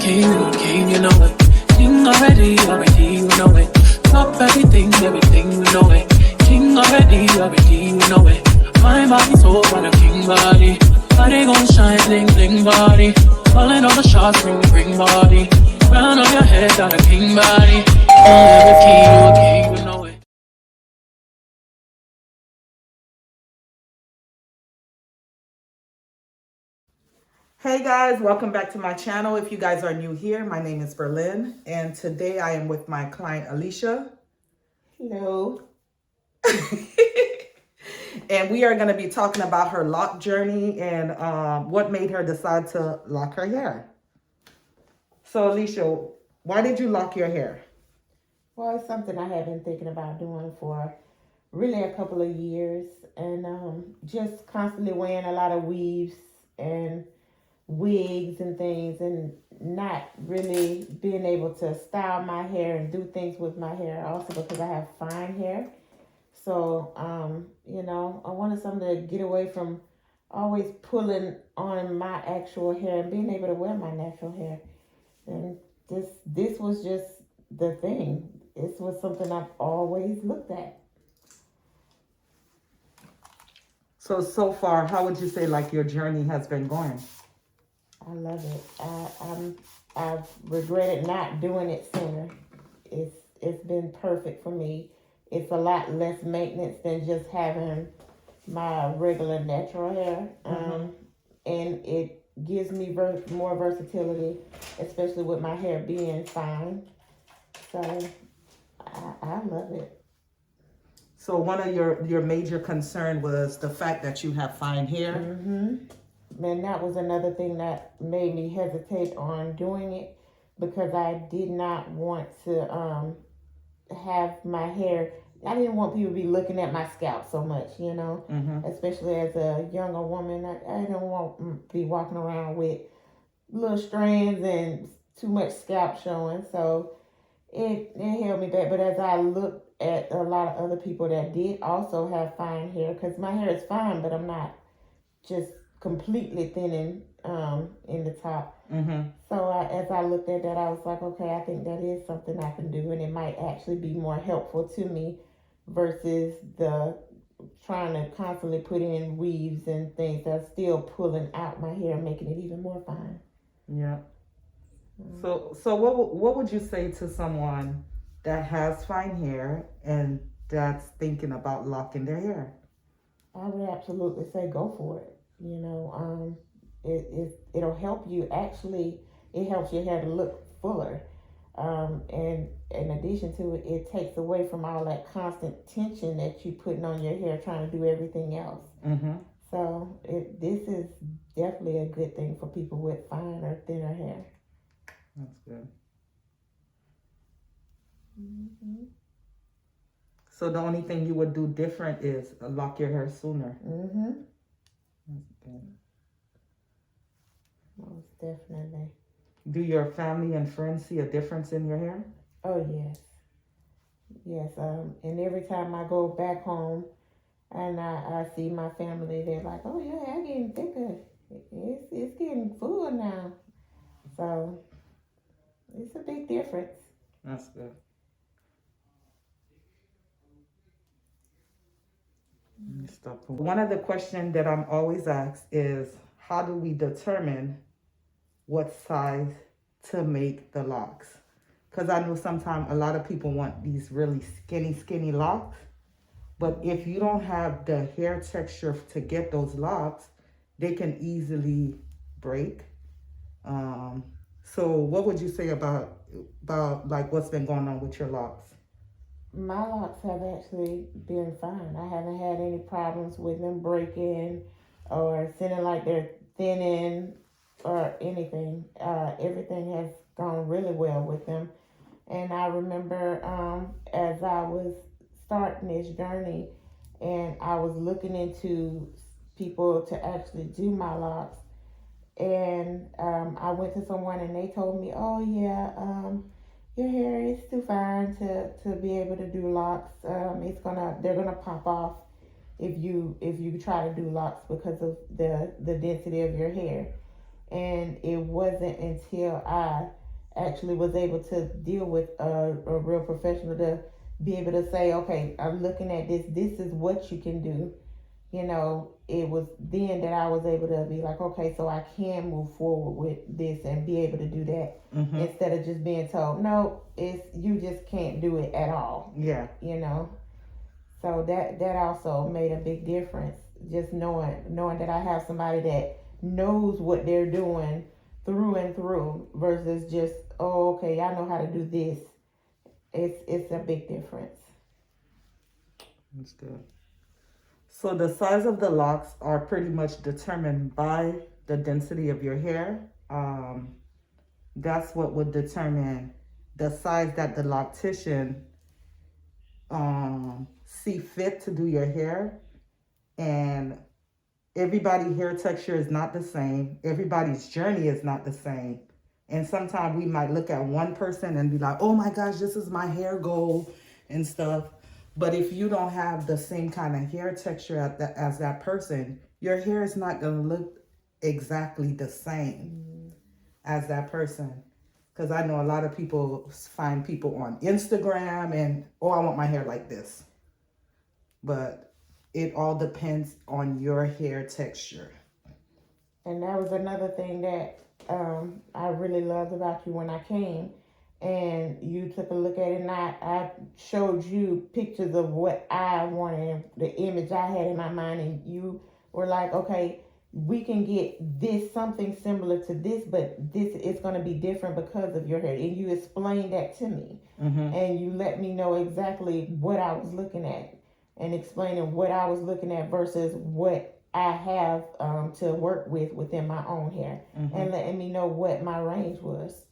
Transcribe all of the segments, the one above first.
you're the king, you know it. King already, you know it. Top everything, we know it. King already, you know it. My body so on a king body. Body gon' shine, bling, bling body. Calling all the shots, ring body. Crown on your head, got a king body. You're the king, you know it. Hey guys, welcome back to my channel. If you guys are new here, my name is Berlin, and today I am with my client Alicia. Hello. And we are going to be talking about her lock journey and what made her decide to lock her hair. So Alicia, why did you lock your hair? Well, it's something I have been thinking about doing for really a couple of years, and just constantly wearing a lot of weaves and wigs and things, and not really being able to style my hair and do things with my hair. Also because I have fine hair, so I wanted something to get away from always pulling on my actual hair and being able to wear my natural hair. And this was just the thing. This was something I've always looked at. So far, how would you say like your journey has been going? I love it. I've regretted not doing it sooner. It's been perfect for me. It's a lot less maintenance than just having my regular natural hair, and it gives me more versatility, especially with my hair being fine. So I love it. So one of your major concern was the fact that you have fine hair. And that was another thing that made me hesitate on doing it, because I did not want to have my hair. I didn't want people to be looking at my scalp so much, especially as a younger woman. I didn't want to be walking around with little strands and too much scalp showing. So it held me back. But as I looked at a lot of other people that did also have fine hair, because my hair is fine, but I'm not just completely thinning in the top. So as I looked at that, I was like, okay, I think that is something I can do, and it might actually be more helpful to me versus the trying to constantly put in weaves and things that's still pulling out my hair, making it even more fine. Yeah. So what would you say to someone that has fine hair and that's thinking about locking their hair? I would absolutely say go for it. It'll help you. Actually, it helps your hair to look fuller. And in addition to it, it takes away from all that constant tension that you're putting on your hair trying to do everything else. So this is definitely a good thing for people with fine or thinner hair. That's good. So the only thing you would do different is lock your hair sooner. That's good. Most definitely. Do your family and friends see a difference in your hair? Oh, yes. Yes. And every time I go back home and I see my family, they're like, oh, your hair getting thicker. It's getting full now. So it's a big difference. That's good. Let me stop. One of the questions that I'm always asked is, how do we determine what size to make the locks? Because I know sometimes a lot of people want these really skinny locks, but if you don't have the hair texture to get those locks, they can easily break. So what would you say about like what's been going on with your locks? My locks have actually been fine. I haven't had any problems with them breaking or seeming like they're thinning or anything. Everything has gone really well with them. And I remember as I was starting this journey and I was looking into people to actually do my locks, and I went to someone and they told me, oh yeah, your hair is too fine to be able to do locks. They're gonna pop off if you try to do locks because of the density of your hair. And it wasn't until I actually was able to deal with a real professional to be able to say, okay, I'm looking at this. This is what you can do. It was then that I was able to be like, okay, so I can move forward with this and be able to do that instead of just being told, no, you just can't do it at all. Yeah. So that also made a big difference. Just knowing that I have somebody that knows what they're doing through and through versus just, oh, okay, I know how to do this. It's a big difference. That's good. So the size of the locks are pretty much determined by the density of your hair. That's what would determine the size that the loctician see fit to do your hair. And everybody's hair texture is not the same. Everybody's journey is not the same. And sometimes we might look at one person and be like, oh my gosh, this is my hair goal and stuff. But if you don't have the same kind of hair texture as that person, your hair is not going to look exactly the same as that person. Because I know a lot of people find people on Instagram and, oh, I want my hair like this. But it all depends on your hair texture. And that was another thing that I really loved about you when I came. And you took a look at it, and I showed you pictures of what I wanted, the image I had in my mind, and you were like, okay, we can get this, something similar to this, but this is going to be different because of your hair. And you explained that to me, and you let me know exactly what I was looking at, and explaining what I was looking at versus what I have to work with within my own hair, and letting me know what my range was.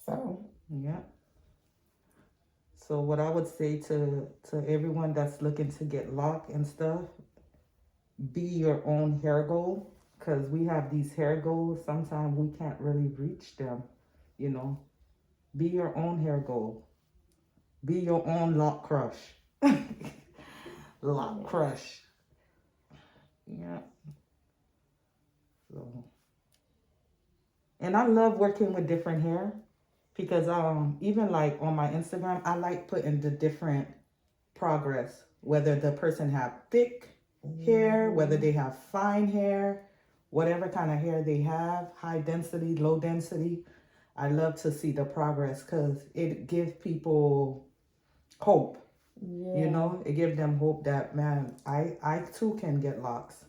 So. Yeah. So what I would say to everyone that's looking to get locked and stuff, be your own hair goal, because we have these hair goals. Sometimes we can't really reach them, Be your own hair goal. Be your own lock crush. Lock crush. Yeah. So. And I love working with different hair. Because even like on my Instagram, I like putting the different progress, whether the person have thick hair, whether they have fine hair, whatever kind of hair they have, high density, low density. I love to see the progress because it gives people hope. Yeah. It gives them hope that, man, I too can get locks.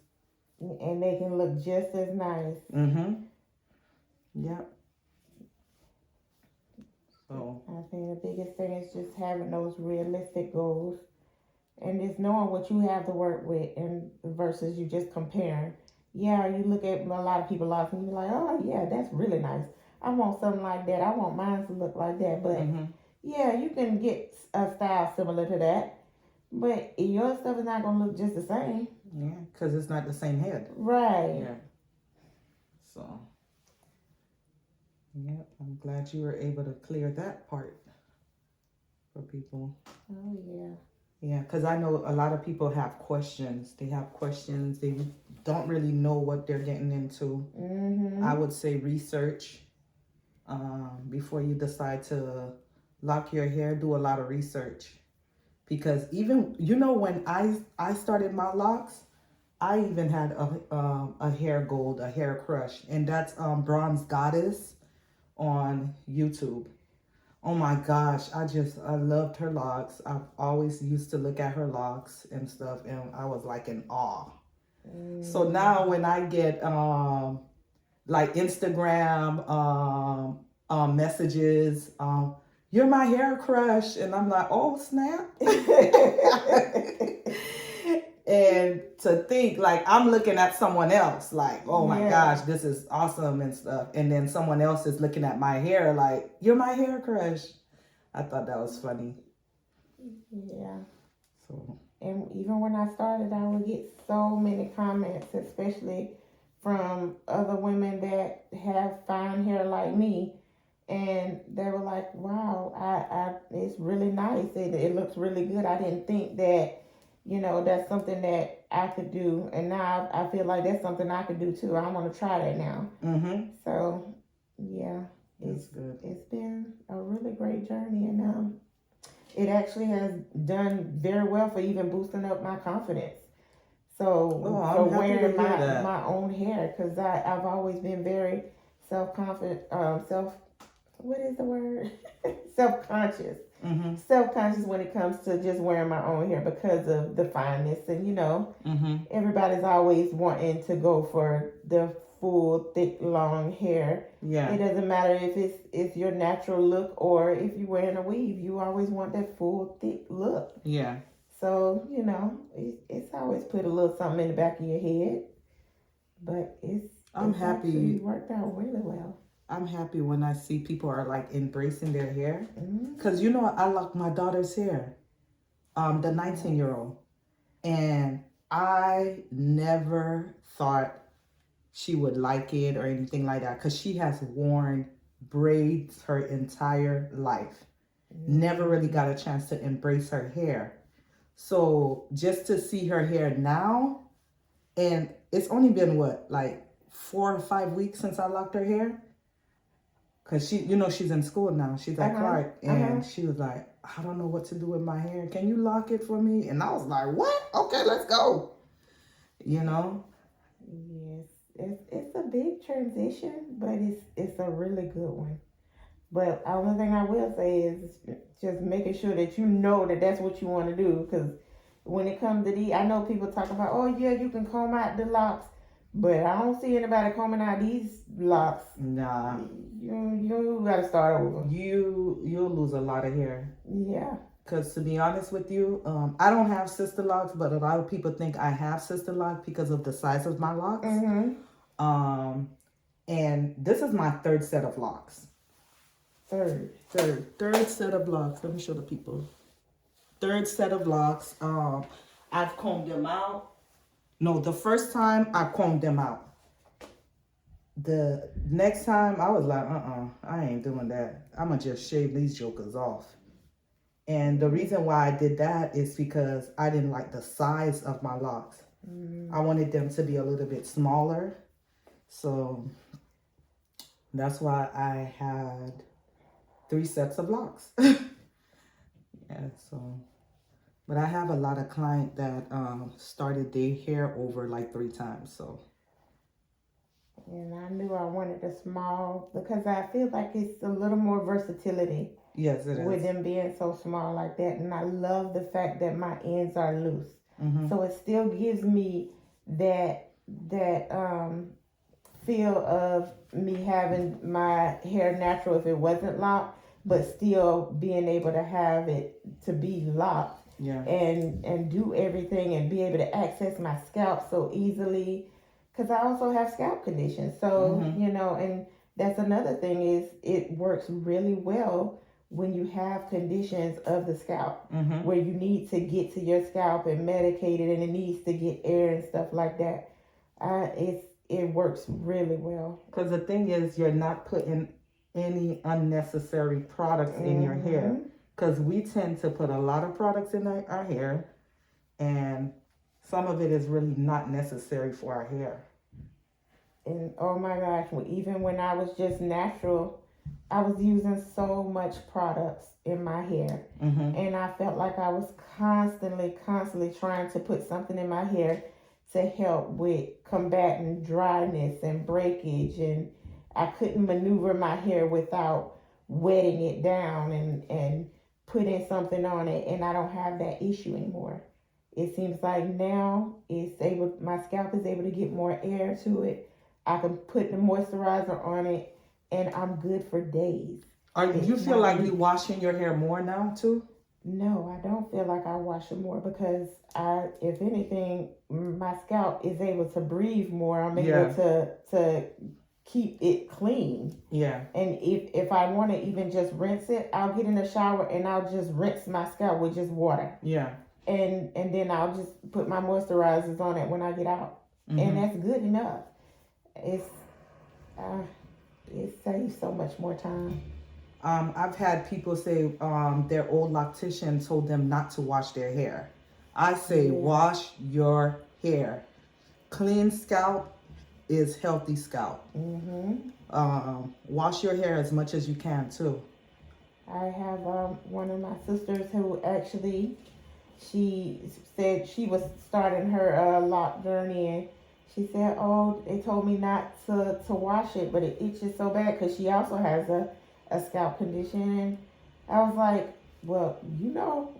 And they can look just as nice. Yeah. So I think the biggest thing is just having those realistic goals and just knowing what you have to work with and versus you just comparing. Yeah, you look at a lot of people off and you're like, oh yeah, that's really nice. I want something like that. I want mine to look like that. But yeah, you can get a style similar to that. But your stuff is not going to look just the same. Yeah, because it's not the same head. Right. Yeah. So. Yeah, I'm glad you were able to clear that part for people. Oh, yeah. Yeah, because I know a lot of people have questions. They have questions. They don't really know what they're getting into. I would say research before you decide to lock your hair. Do a lot of research. Because even, when I started my locks, I even had a hair gold, a hair crush. And that's Bronze Goddess on YouTube. Oh my gosh, I loved her locks. I've always used to look at her locks and stuff, and I was like in awe. So now when I get like Instagram messages, you're my hair crush, and I'm like, oh snap. And to think, like, I'm looking at someone else, like, oh my gosh, this is awesome and stuff. And then someone else is looking at my hair, like, you're my hair crush. I thought that was funny. Yeah. So. And even when I started, I would get so many comments, especially from other women that have fine hair like me. And they were like, wow, it's really nice. It looks really good. I didn't think that, that's something that I could do, and now I feel like that's something I could do too. I want to try that now. So yeah, that's good. It's been a really great journey, and it actually has done very well for even boosting up my confidence. So for wearing my own hair, because I've always been very self-confident, what is the word? Self-conscious. Self-conscious when it comes to just wearing my own hair because of the fineness, and everybody's always wanting to go for the full, thick, long hair. Yeah. It doesn't matter if it's your natural look or if you're wearing a weave. You always want that full, thick look. Yeah. So, it's always put a little something in the back of your head. But I'm it's happy. actually worked out really well. I'm happy when I see people are like embracing their hair. Because, I lock my daughter's hair, the 19-year-old. And I never thought she would like it or anything like that. Because she has worn braids her entire life. Never really got a chance to embrace her hair. So just to see her hair now, and it's only been like 4 or 5 weeks since I locked her hair. Because she's in school now. She's at Clark. And she was like, I don't know what to do with my hair. Can you lock it for me? And I was like, what? Okay, let's go. Yes. It's a big transition, but it's a really good one. But the only thing I will say is just making sure that you know that that's what you want to do. Because when it comes to I know people talk about, oh yeah, you can comb out the locks, but I don't see anybody combing out these locks. Nah. You got to start over. You'll lose a lot of hair. Yeah. Because to be honest with you, I don't have sister locks, but a lot of people think I have sister locks because of the size of my locks. And this is my third set of locks. Third set of locks. Let me show the people. Third set of locks. I've combed them out. No, the first time I combed them out. The next time I was like, I ain't doing that. I'm gonna just shave these jokers off. And the reason why I did that is because I didn't like the size of my locks. I wanted them to be a little bit smaller. So that's why I had 3 sets of locks. But I have a lot of clients that started their hair over like 3 times. So. And I knew I wanted a small because I feel like it's a little more versatility. Yes, it is. With them being so small like that. And I love the fact that my ends are loose. So it still gives me that feel of me having my hair natural if it wasn't locked, but still being able to have it to be locked. Yeah. And do everything and be able to access my scalp so easily. Because I also have scalp conditions. So, and that's another thing is it works really well when you have conditions of the scalp where you need to get to your scalp and medicate it and it needs to get air and stuff like that. It works really well. Because the thing is, you're not putting any unnecessary products in your hair. Because we tend to put a lot of products in our hair, and some of it is really not necessary for our hair. And oh my gosh, even when I was just natural, I was using so much products in my hair. And I felt like I was constantly trying to put something in my hair to help with combating dryness and breakage. And I couldn't maneuver my hair without wetting it down and putting something on it. And I don't have that issue anymore. It seems like now my scalp is able to get more air to it. I can put the moisturizer on it and I'm good for days. Do you feel like you washing your hair more now too? No, I don't feel like I wash it more because if anything, my scalp is able to breathe more. I'm able to keep it clean. Yeah. And if I want to even just rinse it, I'll get in the shower and I'll just rinse my scalp with just water. Yeah. And then I'll just put my moisturizers on it when I get out. And that's good enough. It saves so much more time. I've had people say their old loctician told them not to wash their hair. I say wash your hair. Clean scalp is healthy scalp. Wash your hair as much as you can too. I have one of my sisters who actually, she said she was starting her lock journey, and she said, "Oh, they told me not to wash it, but it itches so bad because she also has a scalp condition." And I was like, "Well, you know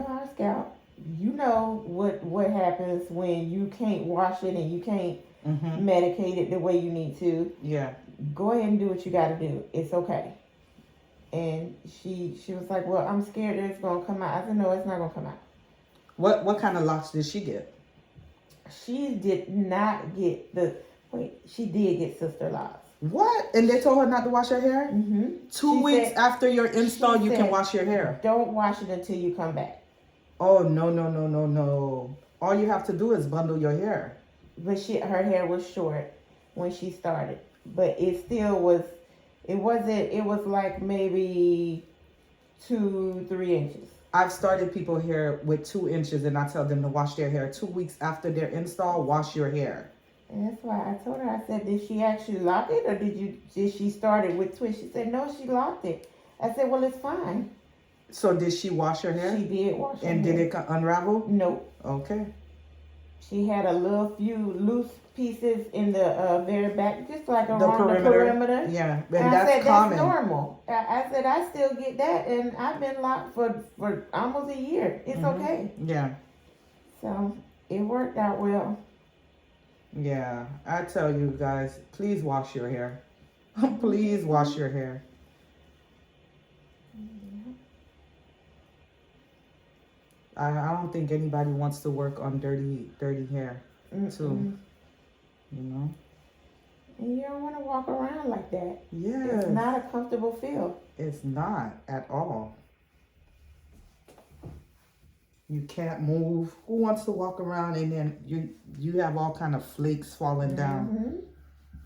our scalp. You know what happens when you can't wash it and you can't medicate it the way you need to. Yeah. Go ahead and do what you got to do. It's okay." And she was like, "Well, I'm scared that it's gonna come out." I said, "No, it's not gonna come out." What kind of locks did she get? She did not get she did get sister locks. What? And they told her not to wash her hair? 2 weeks after your install, you can wash your hair. Don't wash it until you come back. Oh, no. All you have to do is bundle your hair. But her hair was short when she started. But it still was, it was like maybe 2-3 inches. I've started people hair with 2 inches, and I tell them to wash their hair 2 weeks after their install. Wash your hair. And that's why I told her, I said, "Did she actually lock it, or did she start it with twist?" She said, "No, she locked it." I said, "Well, it's fine." So did she wash her hair? She did wash her hair. And did it unravel? Nope. Okay. She had a few loose pieces in the very back, just like around the perimeter. Yeah, and I said, common. "That's normal." I said, "I still get that, and I've been locked for almost a year. It's okay." Yeah. So it worked out well. Yeah, I tell you guys, please wash your hair. Please wash your hair. I don't think anybody wants to work on dirty hair, too. You know? And you don't want to walk around like that. Yes. It's not a comfortable feel. It's not at all. You can't move. Who wants to walk around and then you have all kind of flakes falling down?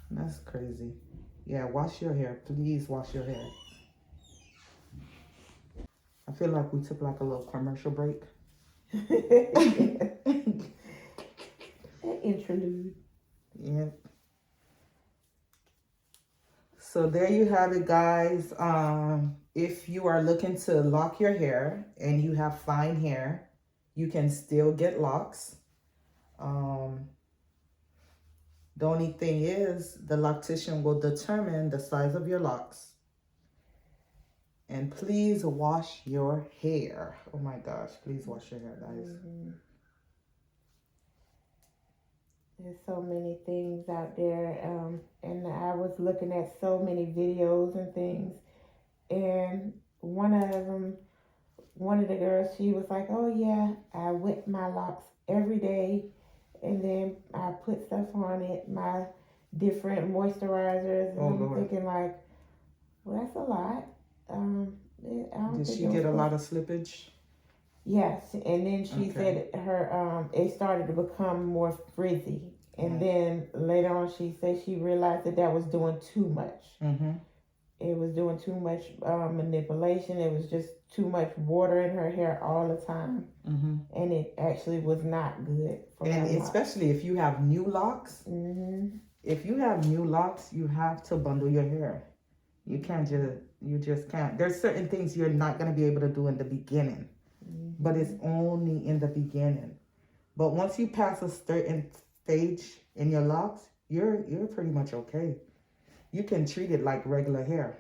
That's crazy. Yeah, wash your hair. Please wash your hair. I feel like we took like a little commercial break. An interlude. Yeah. So there you have it, guys. If you are looking to lock your hair and you have fine hair, you can still get locks. The only thing is the loctician will determine the size of your locks. And please wash your hair. Oh my gosh, please wash your hair, guys. There's so many things out there, and I was looking at so many videos and things, and one of the girls, she was like, "Oh yeah, I wet my locks every day, and then I put stuff on it, my different moisturizers," and I'm thinking like, well, that's a lot. Did she get a lot of slippage? Yes, and then she said her it started to become more frizzy, and then later on she said she realized that was doing too much. It was doing too much manipulation. It was just too much water in her hair all the time, and it actually was not good for her. And especially if you have new locks. If you have new locks, you have to bundle your hair. You just can't. There's certain things you're not going to be able to do in the beginning. But it's only in the beginning. But once you pass a certain stage in your locks, you're pretty much okay. You can treat it like regular hair.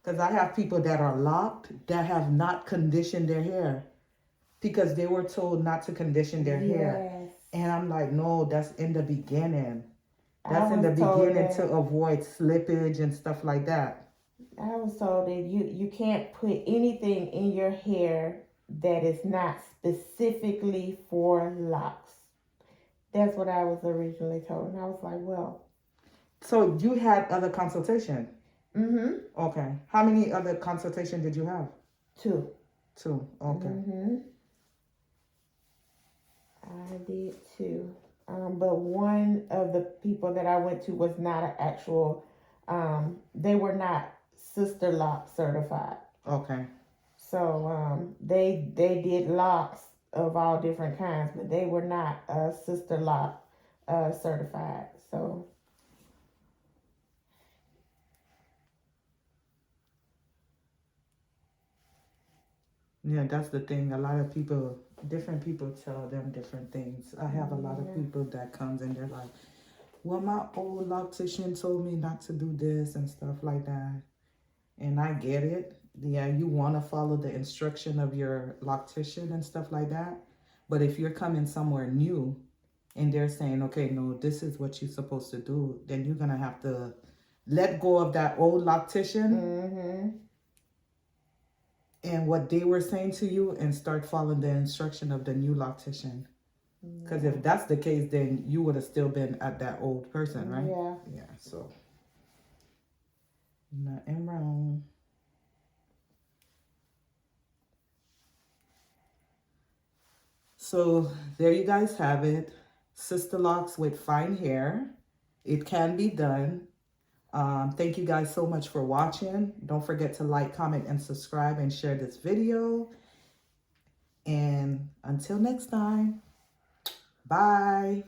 Because I have people that are locked that have not conditioned their hair because they were told not to condition their hair. And I'm like, no, that's in the beginning. That's in the beginning to avoid slippage and stuff like that. I was told that you can't put anything in your hair that is not specifically for locks. That's what I was originally told. And I was like, well. So you had other consultation? Okay. How many other consultations did you have? 2. 2. Okay. I did 2. But one of the people that I went to was not an actual, they were not Sister Lock certified. Okay. So they did locks of all different kinds, but they were not sister lock certified. So yeah, that's the thing. A lot of people, different people tell them different things. I have a lot of people that comes and they're like, well, my old loctician told me not to do this and stuff like that. And I get it. Yeah, you want to follow the instruction of your loctician and stuff like that. But if you're coming somewhere new and they're saying, okay, no, this is what you're supposed to do, then you're going to have to let go of that old loctician and what they were saying to you and start following the instruction of the new loctician. Because if that's the case, then you would have still been at that old person, right? Yeah. Yeah, so nothing wrong. So there you guys have it. Sister locks with fine hair. It can be done. Thank you guys so much for watching. Don't forget to like, comment, and subscribe and share this video. And until next time, bye.